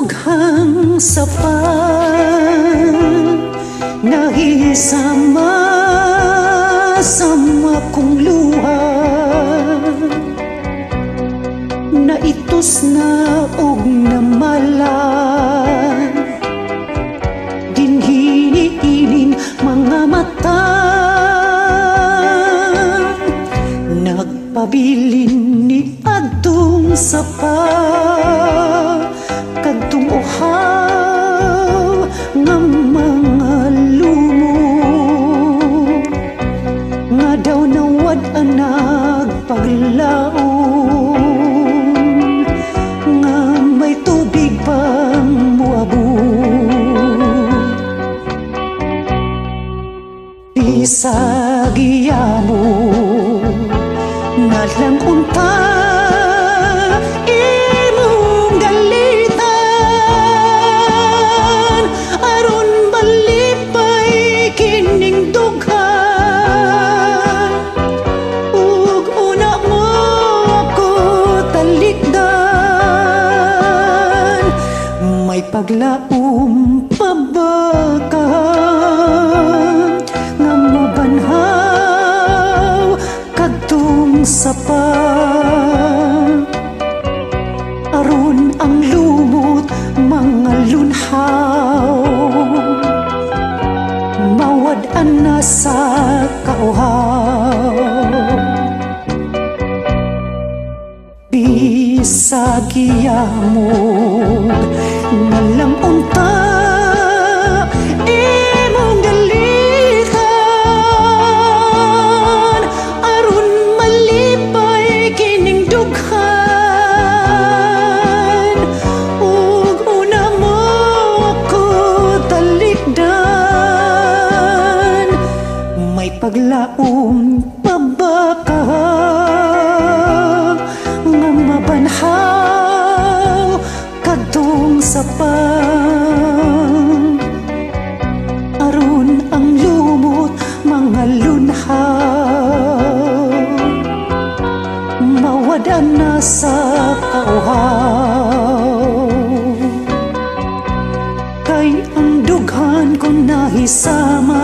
dughang sapat nahisama-sama kong luha, naitos na og namalan, dinhiniinin mga mata, nagpabilin ni adtong sapa, kadtong uhaw nga mga lumo, nga daw nawad-an nagpaglaon, nga may tubig pang muabot. Bisag iyamo na lang unta imong galitan, aron malipay kining dughan, ug una mo ako talikdan, may paglaom pa ba ka nga mabanhaw kadtong sapa, aron ang lumot mga lunhaw mawad-an na sa kauhaw. Bisag iyamo na lang unta imong galitan, aron malipay kining dughan, ug una mo ako talikdan, may paglaom pa ba ka nga mabanhaw kadtong sapa, aron ang lumot mga lunhaw mawadan na sa kauhaw. Kay ang dughan ko nahisama